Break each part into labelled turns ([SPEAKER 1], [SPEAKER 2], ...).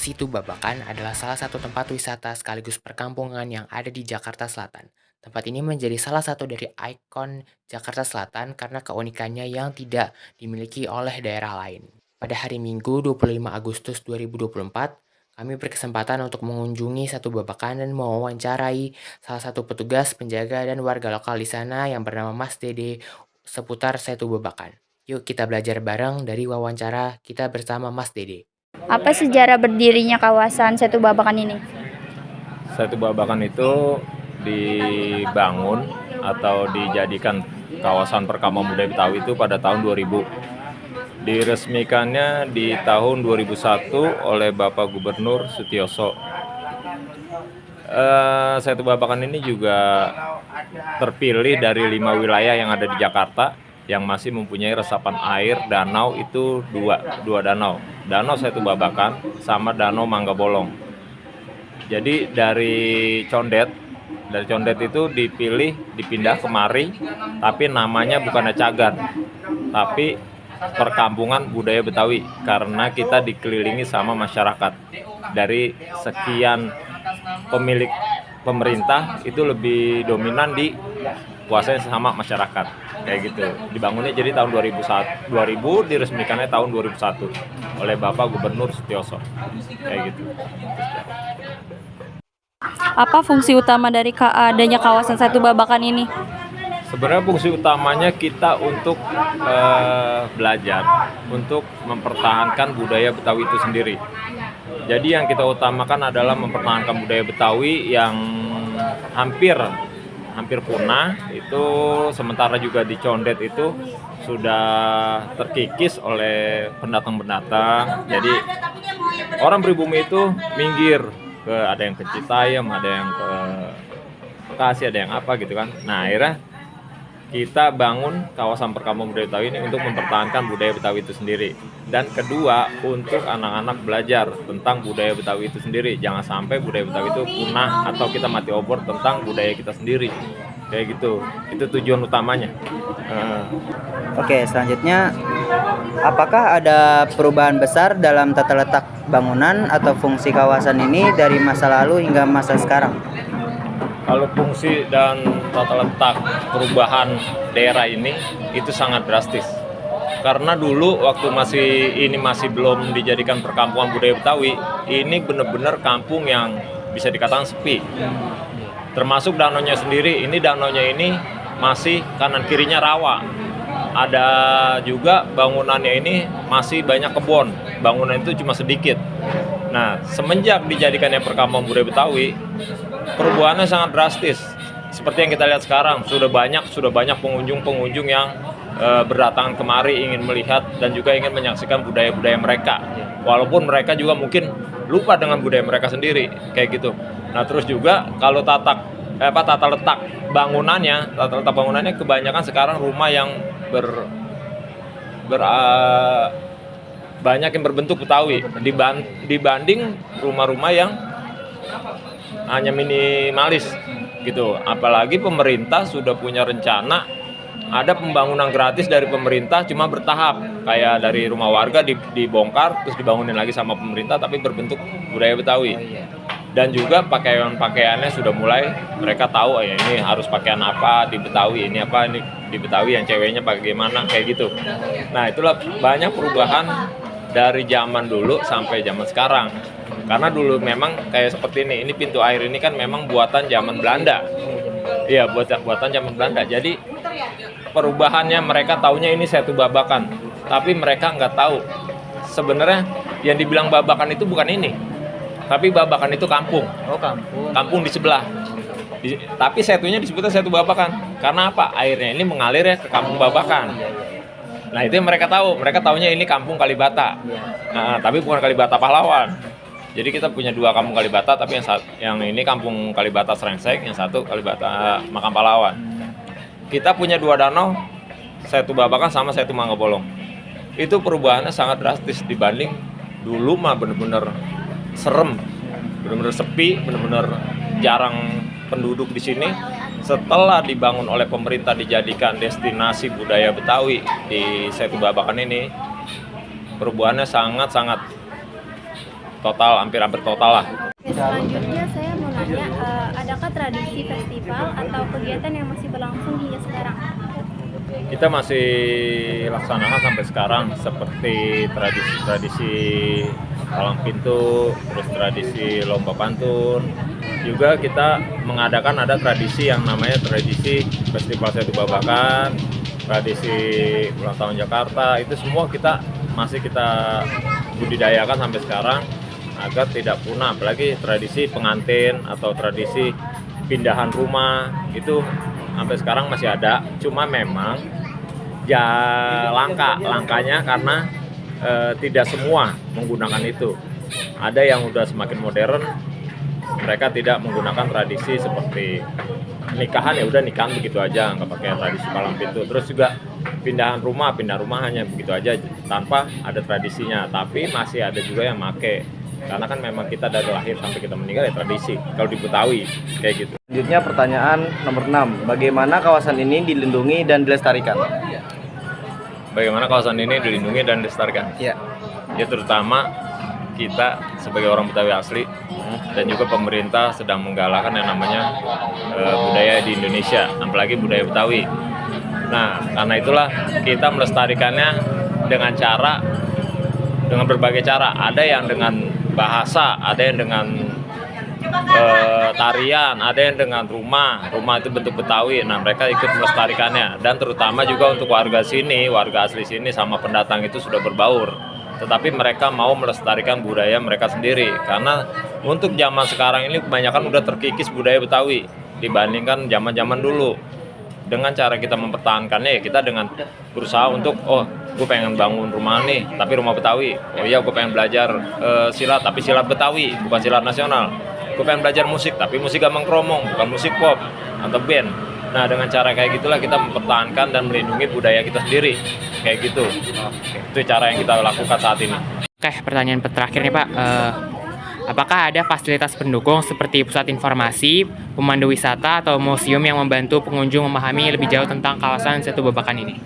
[SPEAKER 1] Situ Babakan adalah salah satu tempat wisata sekaligus perkampungan yang ada di Jakarta Selatan. Tempat ini menjadi salah satu dari ikon Jakarta Selatan karena keunikannya yang tidak dimiliki oleh daerah lain. Pada hari Minggu 25 Agustus 2024, kami berkesempatan untuk mengunjungi Satu Babakan dan mewawancarai salah satu petugas penjaga dan warga lokal di sana yang bernama Mas Dede seputar Satu Babakan. Yuk kita belajar bareng dari wawancara kita bersama Mas Dede.
[SPEAKER 2] Apa sejarah berdirinya kawasan Setu Babakan ini?
[SPEAKER 3] Satu Babakan itu dibangun atau dijadikan kawasan perkampungan budaya Betawi itu pada tahun 2000. Diresmikannya di tahun 2001 oleh Bapak Gubernur Sutioso. Satu Babakan ini juga terpilih dari 5 wilayah yang ada di Jakarta yang masih mempunyai resapan air danau itu dua danau. Danau Satu Babakan sama Danau Mangga Bolong. Jadi dari Condet itu dipindah kemari, tapi namanya bukan Cagar, tapi Perkampungan Budaya Betawi, karena kita dikelilingi sama masyarakat. Dari sekian pemilik pemerintah itu lebih dominan di kuasanya sama masyarakat, kayak gitu. Dibangunnya jadi tahun 2000, diresmikannya tahun 2001 oleh Bapak Gubernur Sutioso, kayak gitu.
[SPEAKER 2] Apa fungsi utama dari adanya kawasan Setu Babakan ini?
[SPEAKER 3] Sebenarnya fungsi utamanya kita untuk belajar, untuk mempertahankan budaya Betawi itu sendiri. Jadi yang kita utamakan adalah mempertahankan budaya Betawi yang hampir punah itu, sementara juga di Condet itu sudah terkikis oleh pendatang-pendatang. Jadi orang pribumi itu minggir ada yang ke Citayam, ada yang ke Bekasi, ada yang apa gitu kan. Nah, akhirnya kita bangun kawasan perkampungan budaya Betawi ini untuk mempertahankan budaya Betawi itu sendiri. Dan kedua, untuk anak-anak belajar tentang budaya Betawi itu sendiri. Jangan sampai budaya Betawi itu punah atau kita mati obor tentang budaya kita sendiri. Kayak gitu. Itu tujuan utamanya.
[SPEAKER 4] Oke, selanjutnya, apakah ada perubahan besar dalam tata letak bangunan atau fungsi kawasan ini dari masa lalu hingga masa sekarang?
[SPEAKER 3] Kalau fungsi dan tata letak perubahan daerah ini itu sangat drastis. Karena dulu waktu masih belum dijadikan perkampungan budaya Betawi, ini benar-benar kampung yang bisa dikatakan sepi. Termasuk danaunya sendiri, danaunya ini masih kanan kirinya rawa. Ada juga bangunannya ini masih banyak kebun. Bangunan itu cuma sedikit. Nah, semenjak dijadikannya perkampungan budaya Betawi, perubahannya sangat drastis. Seperti yang kita lihat sekarang, sudah banyak pengunjung yang berdatangan kemari ingin melihat dan juga ingin menyaksikan budaya-budaya mereka. Walaupun mereka juga mungkin lupa dengan budaya mereka sendiri, kayak gitu. Nah, terus juga kalau tata letak bangunannya kebanyakan sekarang rumah yang banyak yang berbentuk Betawi dibanding rumah-rumah yang hanya minimalis gitu. Apalagi pemerintah sudah punya rencana ada pembangunan gratis dari pemerintah, cuma bertahap, kayak dari rumah warga dibongkar terus dibangunin lagi sama pemerintah tapi berbentuk budaya Betawi. Dan juga pakaiannya sudah mulai mereka tahu ya ini harus pakaian apa di Betawi, ini di Betawi yang ceweknya bagaimana, kayak gitu. Nah, itulah banyak perubahan dari zaman dulu sampai zaman sekarang. Karena dulu memang kayak seperti ini pintu air ini kan memang buatan zaman Belanda. Iya, buatan zaman Belanda. Jadi perubahannya mereka taunya ini Satu Babakan, tapi mereka nggak tahu sebenarnya yang dibilang Babakan itu bukan ini, tapi Babakan itu kampung.
[SPEAKER 4] Oh,
[SPEAKER 3] Kampung di sebelah. Tapi Setunya disebutnya Satu Babakan. Karena apa? Airnya ini mengalir ya ke Kampung Babakan. Nah, itu yang mereka tahu. Mereka taunya ini Kampung Kalibata. Nah, tapi bukan Kalibata Pahlawan. Jadi kita punya 2 Kampung Kalibata, tapi yang ini Kampung Kalibata Srengsek, yang satu Kalibata Makam Pahlawan. Kita punya 2 danau, Satu Babakan sama Satu Mangga Bolong. Itu perubahannya sangat drastis dibanding dulu mah bener-bener serem, bener-bener sepi, bener-bener jarang penduduk di sini. Setelah dibangun oleh pemerintah dijadikan destinasi budaya Betawi di Satu Babakan ini, perubahannya sangat-sangat total, hampir total lah.
[SPEAKER 5] Oke, selanjutnya saya mau nanya, adakah tradisi festival atau kegiatan yang masih berlangsung hingga sekarang?
[SPEAKER 3] Kita masih laksanakan sampai sekarang seperti tradisi-tradisi palang pintu, terus tradisi lomba pantun. Juga kita mengadakan ada tradisi yang namanya tradisi Festival Setu Babakan, tradisi ulang tahun Jakarta. Itu semua masih kita budidayakan sampai sekarang agar tidak punah. Apalagi tradisi pengantin atau tradisi pindahan rumah itu sampai sekarang masih ada, cuma memang ya langkanya karena tidak semua menggunakan itu. Ada yang udah semakin modern, mereka tidak menggunakan tradisi seperti nikahan, ya udah nikahan begitu aja, nggak pakai tradisi palang pintu. Terus juga pindah rumah hanya begitu aja tanpa ada tradisinya. Tapi masih ada juga yang make, karena kan memang kita dari lahir sampai kita meninggal ya tradisi. Kalau di Betawi kayak gitu.
[SPEAKER 6] Selanjutnya pertanyaan nomor 6. Bagaimana kawasan ini dilindungi dan dilestarikan?
[SPEAKER 3] Bagaimana kawasan ini dilindungi dan dilestarikan?
[SPEAKER 6] Ya.
[SPEAKER 3] Ya terutama kita sebagai orang Betawi asli dan juga pemerintah sedang menggalakkan yang namanya budaya di Indonesia, apalagi budaya Betawi. Nah, karena itulah kita melestarikannya dengan berbagai cara. Ada yang dengan bahasa, ada yang dengan tarian, ada yang dengan rumah itu bentuk Betawi. Nah, mereka ikut melestarikannya, dan terutama juga untuk warga asli sini sama pendatang itu sudah berbaur. Tetapi mereka mau melestarikan budaya mereka sendiri, karena untuk zaman sekarang ini kebanyakan udah terkikis budaya Betawi dibandingkan zaman-zaman dulu. Dengan cara kita mempertahankannya ya kita dengan berusaha untuk gue pengen bangun rumah nih tapi rumah Betawi. Oh iya, gue pengen belajar silat tapi silat Betawi bukan silat nasional. Gue pengen belajar musik tapi musik Gambang Kromong bukan musik pop atau band. Nah, dengan cara kayak gitulah kita mempertahankan dan melindungi budaya kita sendiri kayak gitu. Itu cara yang kita lakukan saat ini.
[SPEAKER 1] Oke, pertanyaan terakhir nih Pak. Apakah ada fasilitas pendukung seperti pusat informasi, pemandu wisata, atau museum yang membantu pengunjung memahami lebih jauh tentang kawasan Setu Babakan ini?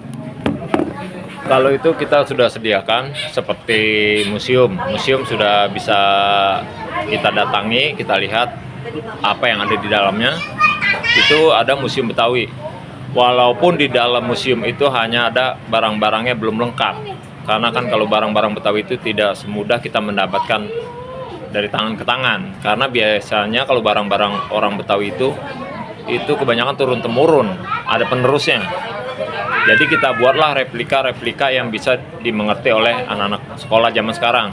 [SPEAKER 3] Kalau itu kita sudah sediakan seperti museum. Museum sudah bisa kita datangi, kita lihat apa yang ada di dalamnya. Itu ada Museum Betawi. Walaupun di dalam museum itu hanya ada barang-barangnya belum lengkap. Karena kan kalau barang-barang Betawi itu tidak semudah kita mendapatkan dari tangan ke tangan. Karena biasanya kalau barang-barang orang Betawi itu kebanyakan turun-temurun, ada penerusnya. Jadi kita buatlah replika-replika yang bisa dimengerti oleh anak-anak sekolah zaman sekarang.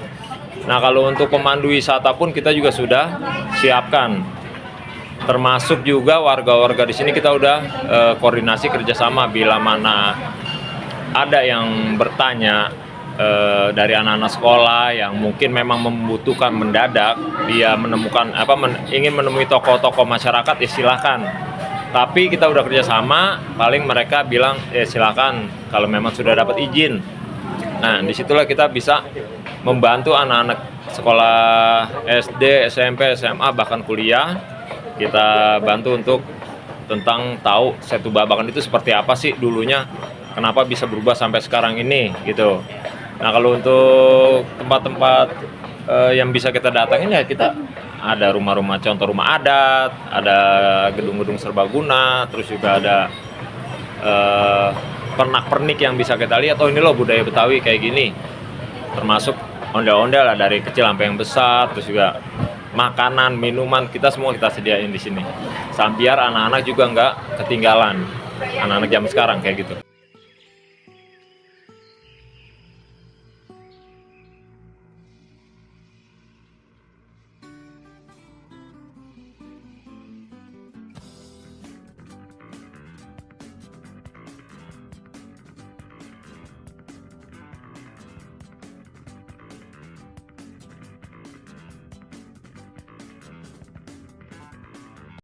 [SPEAKER 3] Nah, kalau untuk pemandu wisata pun kita juga sudah siapkan. Termasuk juga warga-warga di sini kita udah koordinasi kerjasama bila mana ada yang bertanya dari anak-anak sekolah yang mungkin memang membutuhkan mendadak, dia menemukan ingin menemui tokoh-tokoh masyarakat, ya silakan. Tapi kita udah kerjasama, paling mereka bilang ya silakan kalau memang sudah dapat izin. Nah, disitulah kita bisa membantu anak-anak sekolah SD, SMP, SMA, bahkan kuliah. Kita bantu untuk tentang tahu Setu Babakan itu seperti apa sih dulunya, kenapa bisa berubah sampai sekarang ini gitu. Nah, kalau untuk tempat-tempat yang bisa kita datangin ya kita ada rumah-rumah, contoh rumah adat, ada gedung-gedung serbaguna, terus juga ada pernak-pernik yang bisa kita lihat, oh ini loh budaya Betawi kayak gini. Termasuk ondel-ondel lah dari kecil sampai yang besar, terus juga makanan, minuman kita semua kita sediain di sini. Biar anak-anak juga nggak ketinggalan, anak-anak zaman sekarang kayak gitu.